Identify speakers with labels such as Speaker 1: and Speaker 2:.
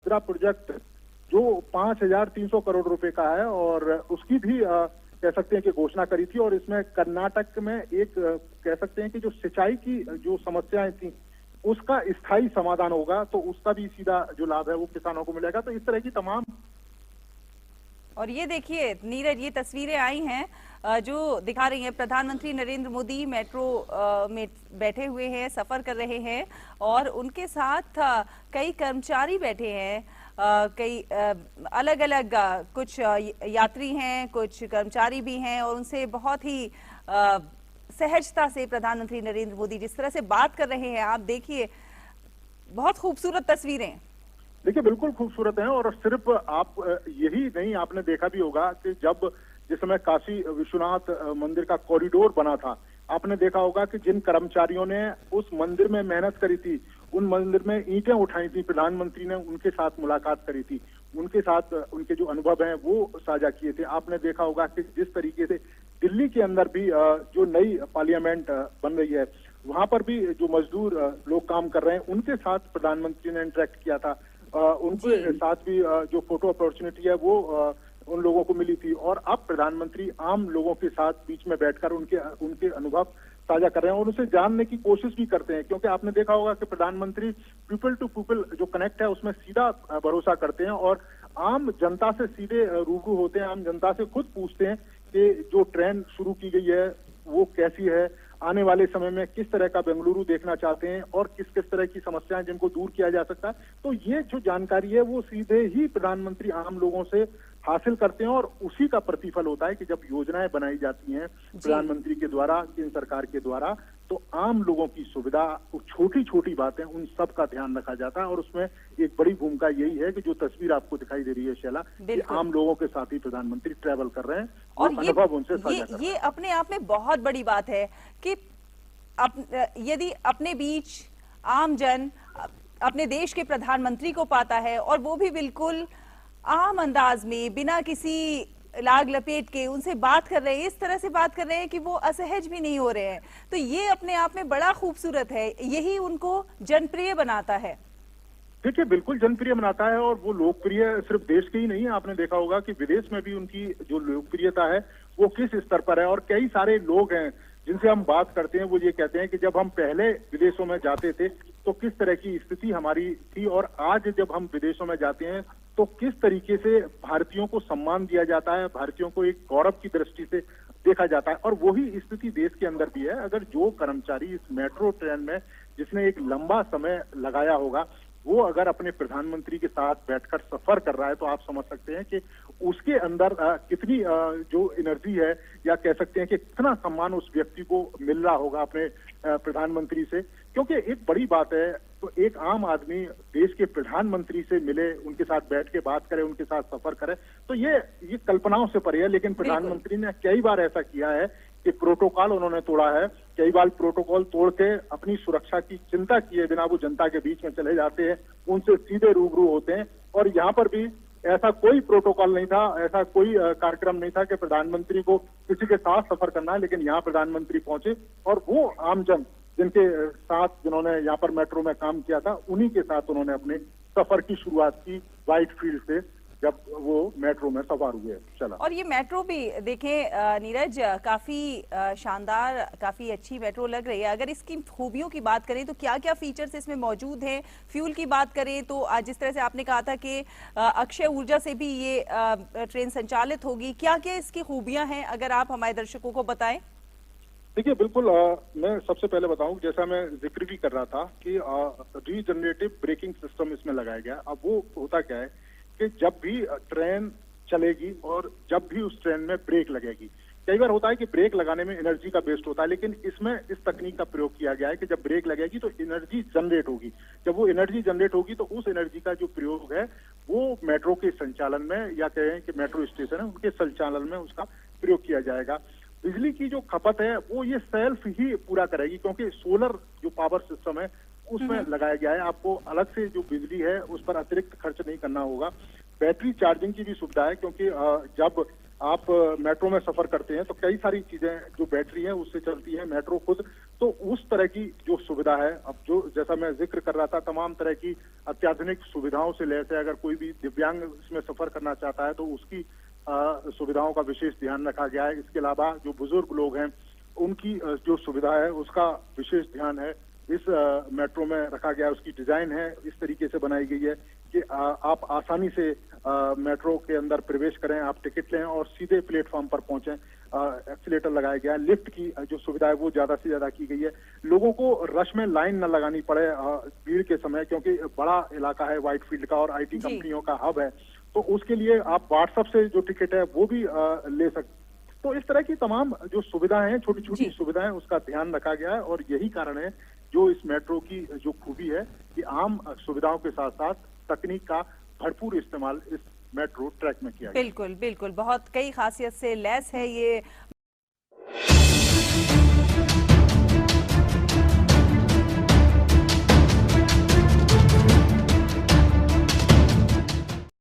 Speaker 1: पूरा प्रोजेक्ट जो 5,300 करोड़ रुपए का है, और उसकी भी कह सकते हैं कि घोषणा करी थी। और इसमें कर्नाटक में एक कह सकते हैं कि जो सिंचाई की जो समस्याएं थी उसका स्थायी समाधान होगा, तो उसका भी सीधा जो लाभ है वो किसानों को मिलेगा। तो इस तरह की तमाम।
Speaker 2: और ये देखिए नीरज, ये तस्वीरें आई हैं जो दिखा रही हैं प्रधानमंत्री नरेंद्र मोदी मेट्रो में बैठे हुए हैं, सफर कर रहे हैं, और उनके साथ कई कर्मचारी बैठे हैं, कई अलग अलग कुछ यात्री हैं, कुछ कर्मचारी भी हैं, और उनसे बहुत ही सहजता से प्रधानमंत्री नरेंद्र मोदी जिस तरह से बात कर रहे हैं, आप देखिए, बहुत खूबसूरत तस्वीरें।
Speaker 1: देखिए बिल्कुल खूबसूरत है। और सिर्फ आप यही नहीं, आपने देखा भी होगा कि जब जिस समय काशी विश्वनाथ मंदिर का कॉरिडोर बना था, आपने देखा होगा कि जिन कर्मचारियों ने उस मंदिर में मेहनत करी थी, उन मंदिर में ईंटें उठाई थी, प्रधानमंत्री ने उनके साथ मुलाकात करी थी, उनके साथ उनके जो अनुभव हैं वो साझा किए थे। आपने देखा होगा कि जिस तरीके से दिल्ली के अंदर भी जो नई पार्लियामेंट बन रही है, वहां पर भी जो मजदूर लोग काम कर रहे हैं, उनके साथ प्रधानमंत्री ने इंटरेक्ट किया था। उनके साथ भी जो फोटो अपॉर्चुनिटी है वो उन लोगों को मिली थी। और अब प्रधानमंत्री आम लोगों के साथ बीच में बैठकर उनके अनुभव साझा कर रहे हैं और उसे जानने की कोशिश भी करते हैं, क्योंकि आपने देखा होगा कि प्रधानमंत्री पीपल टू पीपल जो कनेक्ट है उसमें सीधा भरोसा करते हैं और आम जनता से सीधे रूबरू होते हैं, आम जनता से खुद पूछते हैं कि जो ट्रेन शुरू की गई है वो कैसी है, आने वाले समय में किस तरह का बेंगलुरु देखना चाहते हैं और किस किस तरह की समस्याएं जिनको दूर किया जा सकता है। तो ये जो जानकारी है वो सीधे ही प्रधानमंत्री आम लोगों से हासिल करते हैं और उसी का प्रतिफल होता है कि जब योजनाएं बनाई जाती हैं प्रधानमंत्री के द्वारा, केंद्र सरकार के द्वारा, तो आम लोगों की सुविधा, छोटी छोटी बातें, उन सब का ध्यान रखा जाता है। और उसमें एक बड़ी भूमिका यही है कि जो तस्वीर आपको दिखाई दे रही है शैला, कि आम लोगों के साथ ही प्रधानमंत्री ट्रैवल कर रहे हैं और अनुभव उनसे साझा कर रहे हैं।
Speaker 2: ये अपने आप में बहुत बड़ी बात है कि यदि अपने बीच आम जन अपने देश के प्रधानमंत्री को पाता है और वो भी बिल्कुल आम अंदाज में, बिना किसी लाग लपेट के उनसे बात कर रहे हैं, इस तरह से बात कर रहे हैं कि वो असहज भी नहीं हो रहे हैं, तो ये अपने आप में बड़ा खूबसूरत है। यही उनको जनप्रिय बनाता है।
Speaker 1: देखिए बिल्कुल जनप्रिय बनाता है और वो लोकप्रिय सिर्फ देश के ही नहीं है, आपने देखा होगा कि विदेश में भी उनकी जो लोकप्रियता है वो किस स्तर पर है। और कई सारे लोग हैं जिनसे हम बात करते हैं, वो ये कहते हैं कि जब हम पहले विदेशों में जाते थे तो किस तरह की स्थिति हमारी थी और आज जब हम विदेशों में जाते हैं तो किस तरीके से भारतीयों को सम्मान दिया जाता है, भारतीयों को एक गौरव की दृष्टि से देखा जाता है। और वही स्थिति देश के अंदर भी है। अगर जो कर्मचारी इस मेट्रो ट्रेन में जिसने एक लंबा समय लगाया होगा, वो अगर अपने प्रधानमंत्री के साथ बैठकर सफर कर रहा है, तो आप समझ सकते हैं कि उसके अंदर कितनी जो एनर्जी है, या कह सकते हैं कि कितना सम्मान उस व्यक्ति को मिल रहा होगा अपने प्रधानमंत्री से। क्योंकि एक बड़ी बात है, तो एक आम आदमी देश के प्रधानमंत्री से मिले, उनके साथ बैठ के बात करे, उनके साथ सफर करे, तो ये कल्पनाओं से परे है। लेकिन प्रधानमंत्री ने कई बार ऐसा किया है कि प्रोटोकॉल उन्होंने तोड़ा है, कई बार प्रोटोकॉल तोड़ के अपनी सुरक्षा की चिंता किए बिना वो जनता के बीच में चले जाते हैं, उनसे सीधे रूबरू होते हैं। और यहाँ पर भी ऐसा कोई प्रोटोकॉल नहीं था, ऐसा कोई कार्यक्रम नहीं था कि प्रधानमंत्री को किसी के साथ सफर करना है, लेकिन यहाँ प्रधानमंत्री पहुंचे और वो आमजन जिनके साथ, जिन्होंने यहाँ पर मेट्रो में काम किया था, उन्हीं के साथ उन्होंने अपने सफर की शुरुआत की व्हाइट फील्ड से, जब वो मेट्रो में सवार हुए। चला।
Speaker 2: और ये मेट्रो भी देखें नीरज, काफी शानदार, काफी अच्छी मेट्रो लग रही है। अगर इसकी खूबियों की बात करें तो क्या क्या फीचर्स इसमें मौजूद हैं? फ्यूल की बात करें तो जिस तरह से आपने कहा था कि अक्षय ऊर्जा से भी ये ट्रेन संचालित होगी, क्या क्या इसकी खूबियां हैं, अगर आप हमारे दर्शकों को बताएं।
Speaker 1: देखिए बिल्कुल, मैं सबसे पहले बताऊं, जैसा मैं जिक्र भी कर रहा था कि रीजनरेटिव ब्रेकिंग सिस्टम इसमें लगाया गया। अब वो होता क्या है कि जब भी ट्रेन चलेगी और जब भी उस ट्रेन में ब्रेक लगेगी, कई बार होता है कि ब्रेक लगाने में एनर्जी का वेस्ट होता है, लेकिन इसमें इस तकनीक का प्रयोग किया गया है कि जब ब्रेक लगेगी तो एनर्जी जनरेट होगी। जब वो एनर्जी जनरेट होगी तो उस एनर्जी का जो प्रयोग है वो मेट्रो के संचालन में, या कहें कि मेट्रो स्टेशन है उनके संचालन में उसका प्रयोग किया जाएगा। बिजली की जो खपत है वो ये सेल्फ ही पूरा करेगी, क्योंकि सोलर जो पावर सिस्टम है उसमें लगाया गया है। आपको अलग से जो बिजली है उस पर अतिरिक्त खर्च नहीं करना होगा। बैटरी चार्जिंग की भी सुविधा है, क्योंकि जब आप मेट्रो में सफर करते हैं तो कई सारी चीजें जो बैटरी है उससे चलती है। मेट्रो खुद तो उस तरह की जो सुविधा है, अब जो जैसा मैं जिक्र कर रहा था, तमाम तरह की अत्याधुनिक सुविधाओं से लैस है। अगर कोई भी दिव्यांग इसमें सफर करना चाहता है तो उसकी सुविधाओं का विशेष ध्यान रखा गया है। इसके अलावा जो बुजुर्ग लोग हैं उनकी जो सुविधा है उसका विशेष ध्यान है इस मेट्रो में रखा गया है। उसकी डिजाइन है इस तरीके से बनाई गई है कि आप आसानी से मेट्रो के अंदर प्रवेश करें, आप टिकट लें और सीधे प्लेटफॉर्म पर पहुंचें। एक्सीलेटर लगाया गया है, लिफ्ट की जो सुविधा है वो ज्यादा से ज्यादा की गई है। लोगों को रश में लाइन न लगानी पड़े भीड़ के समय, क्योंकि बड़ा इलाका है व्हाइटफील्ड का और आईटी कंपनियों का हब है, तो उसके लिए आप व्हाट्सएप से जो टिकट है वो भी ले सकते। तो इस तरह की तमाम जो सुविधाएं हैं, छोटी छोटी सुविधाएं, उसका ध्यान रखा गया है। और यही कारण है जो इस मेट्रो की जो खूबी है कि आम सुविधाओं के साथ साथ तकनीक का भरपूर इस्तेमाल इस मेट्रो ट्रैक में किया गया।
Speaker 2: बिल्कुल बिल्कुल, बहुत कई खासियत से लैस है ये